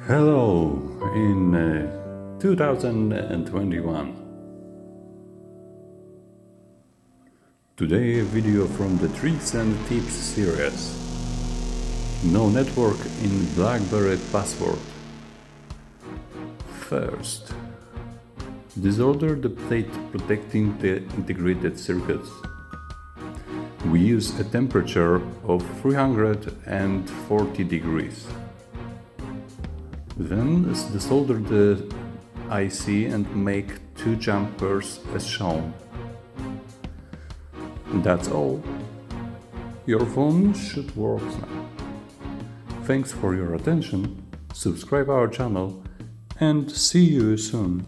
Hello in 2021. Today a video from the Tricks and Tips series. No network in BlackBerry password. First, disorder the plate protecting the integrated circuits. We use a temperature of 340 degrees. Then desolder the IC and make 2 jumpers as shown. That's all. Your phone should work now. Thanks for your attention, subscribe our channel and see you soon.